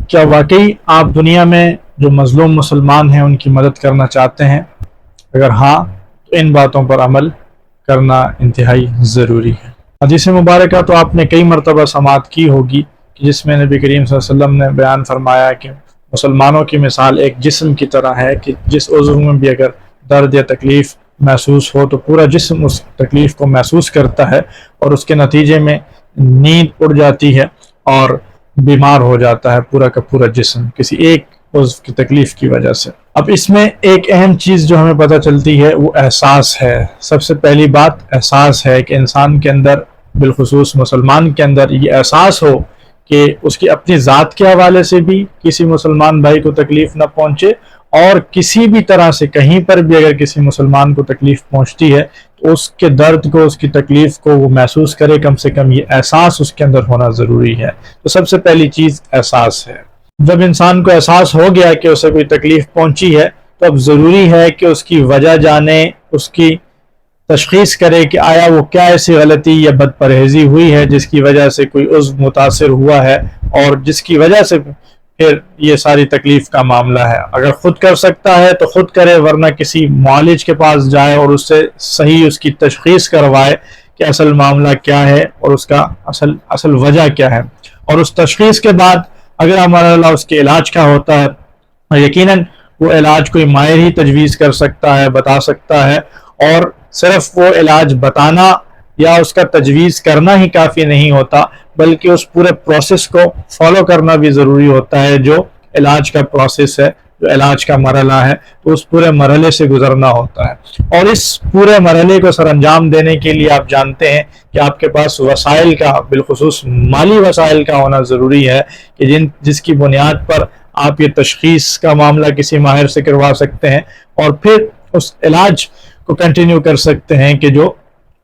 کیا واقعی آپ دنیا میں جو مظلوم مسلمان ہیں ان کی مدد کرنا چاہتے ہیں؟ اگر ہاں تو ان باتوں پر عمل کرنا انتہائی ضروری ہے۔ حدیث مبارکہ تو آپ نے کئی مرتبہ سماعت کی ہوگی کہ جس میں نبی کریم صلی اللہ علیہ وسلم نے بیان فرمایا کہ مسلمانوں کی مثال ایک جسم کی طرح ہے کہ جس عضو میں بھی اگر درد یا تکلیف محسوس ہو تو پورا جسم اس تکلیف کو محسوس کرتا ہے اور اس کے نتیجے میں نیند اڑ جاتی ہے اور بیمار ہو جاتا ہے پورا کا پورا جسم کسی ایک عضو کی تکلیف کی وجہ سے۔ اب اس میں ایک اہم چیز جو ہمیں پتہ چلتی ہے وہ احساس ہے۔ سب سے پہلی بات احساس ہے کہ انسان کے اندر، بالخصوص مسلمان کے اندر، یہ احساس ہو کہ اس کی اپنی ذات کے حوالے سے بھی کسی مسلمان بھائی کو تکلیف نہ پہنچے، اور کسی بھی طرح سے کہیں پر بھی اگر کسی مسلمان کو تکلیف پہنچتی ہے تو اس کے درد کو، اس کی تکلیف کو وہ محسوس کرے۔ کم سے کم یہ احساس اس کے اندر ہونا ضروری ہے۔ تو سب سے پہلی چیز احساس ہے۔ جب انسان کو احساس ہو گیا کہ اسے کوئی تکلیف پہنچی ہے تو اب ضروری ہے کہ اس کی وجہ جانے، اس کی تشخیص کرے کہ آیا وہ کیا ایسی غلطی یا بد پرہیزی ہوئی ہے جس کی وجہ سے کوئی عضو متاثر ہوا ہے اور جس کی وجہ سے پھر یہ ساری تکلیف کا معاملہ ہے۔ اگر خود کر سکتا ہے تو خود کرے، ورنہ کسی معالج کے پاس جائے اور اس سے صحیح اس کی تشخیص کروائے کہ اصل معاملہ کیا ہے اور اس کا اصل وجہ کیا ہے، اور اس تشخیص کے بعد اگر ہمارا اللہ اس کے علاج کا ہوتا ہے، یقیناً وہ علاج کوئی ماہر ہی تجویز کر سکتا ہے، بتا سکتا ہے، اور صرف وہ علاج بتانا یا اس کا تجویز کرنا ہی کافی نہیں ہوتا، بلکہ اس پورے پروسیس کو فالو کرنا بھی ضروری ہوتا ہے۔ جو علاج کا پروسیس ہے، جو علاج کا مرحلہ ہے، تو اس پورے مرحلے سے گزرنا ہوتا ہے، اور اس پورے مرحلے کو سر انجام دینے کے لیے آپ جانتے ہیں کہ آپ کے پاس وسائل کا، بالخصوص مالی وسائل کا ہونا ضروری ہے کہ جس کی بنیاد پر آپ یہ تشخیص کا معاملہ کسی ماہر سے کروا سکتے ہیں اور پھر اس علاج کو کنٹینیو کر سکتے ہیں کہ جو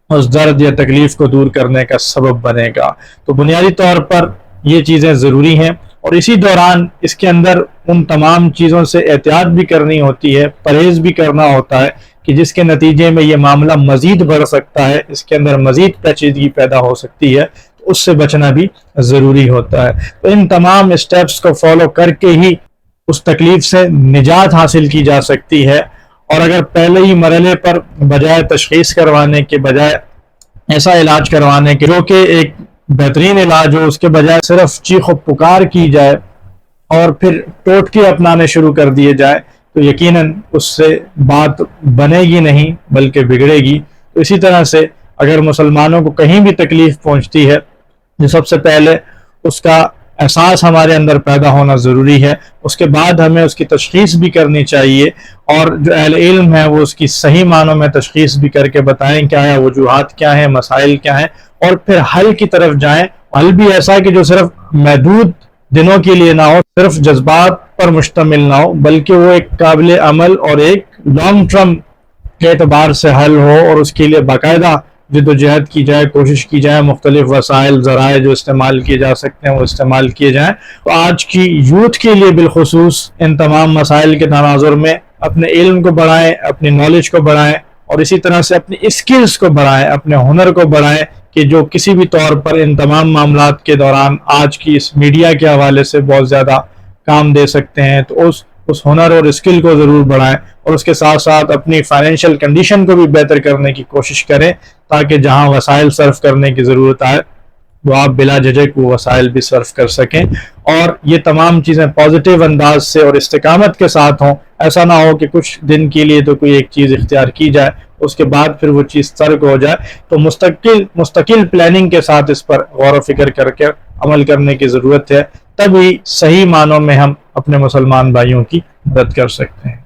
اس درد یا تکلیف کو دور کرنے کا سبب بنے گا۔ تو بنیادی طور پر یہ چیزیں ضروری ہیں، اور اسی دوران اس کے اندر ان تمام چیزوں سے احتیاط بھی کرنی ہوتی ہے، پرہیز بھی کرنا ہوتا ہے کہ جس کے نتیجے میں یہ معاملہ مزید بڑھ سکتا ہے، اس کے اندر مزید پیچیدگی پیدا ہو سکتی ہے، تو اس سے بچنا بھی ضروری ہوتا ہے۔ تو ان تمام اسٹیپس کو فالو کر کے ہی اس تکلیف سے نجات حاصل کی جا سکتی ہے، اور اگر پہلے ہی مرحلے پر بجائے تشخیص کروانے کے، بجائے ایسا علاج کروانے کے جو کہ ایک بہترین علاج ہو، اس کے بجائے صرف چیخ و پکار کی جائے اور پھر ٹوٹکے اپنانے شروع کر دیے جائے تو یقیناً اس سے بات بنے گی نہیں بلکہ بگڑے گی۔ تو اسی طرح سے اگر مسلمانوں کو کہیں بھی تکلیف پہنچتی ہے تو سب سے پہلے اس کا احساس ہمارے اندر پیدا ہونا ضروری ہے، اس کے بعد ہمیں اس کی تشخیص بھی کرنی چاہیے، اور جو اہل علم ہے وہ اس کی صحیح معنوں میں تشخیص بھی کر کے بتائیں کیا ہے، وجوہات کیا ہیں، مسائل کیا ہیں، اور پھر حل کی طرف جائیں۔ حل بھی ایسا کہ جو صرف محدود دنوں کے لیے نہ ہو، صرف جذبات پر مشتمل نہ ہو، بلکہ وہ ایک قابل عمل اور ایک لانگ ٹرم کے اعتبار سے حل ہو، اور اس کے لیے باقاعدہ جد و جہد کی جائے، کوشش کی جائے، مختلف وسائل، ذرائع جو استعمال کیے جا سکتے ہیں وہ استعمال کیے جائیں۔ تو آج کی یوتھ کے لیے بالخصوص ان تمام مسائل کے تناظر میں اپنے علم کو بڑھائیں، اپنی نالج کو بڑھائیں، اور اسی طرح سے اپنی اسکلز کو بڑھائیں، اپنے ہنر کو بڑھائیں کہ جو کسی بھی طور پر ان تمام معاملات کے دوران آج کی اس میڈیا کے حوالے سے بہت زیادہ کام دے سکتے ہیں۔ تو اس ہنر اور اسکل کو ضرور بڑھائیں، اور اس کے ساتھ ساتھ اپنی فائنینشیل کنڈیشن کو بھی بہتر کرنے کی کوشش کریں تاکہ جہاں وسائل صرف کرنے کی ضرورت آئے وہ آپ بلا جھجک وہ وسائل بھی صرف کر سکیں، اور یہ تمام چیزیں پازیٹیو انداز سے اور استقامت کے ساتھ ہوں۔ ایسا نہ ہو کہ کچھ دن کے لیے تو کوئی ایک چیز اختیار کی جائے، اس کے بعد پھر وہ چیز ترک ہو جائے۔ تو مستقل پلاننگ کے ساتھ اس پر غور و فکر کر کے عمل کرنے کی ضرورت ہے، تبھی صحیح معنوں میں ہم اپنے مسلمان بھائیوں کی مدد کر سکتے ہیں۔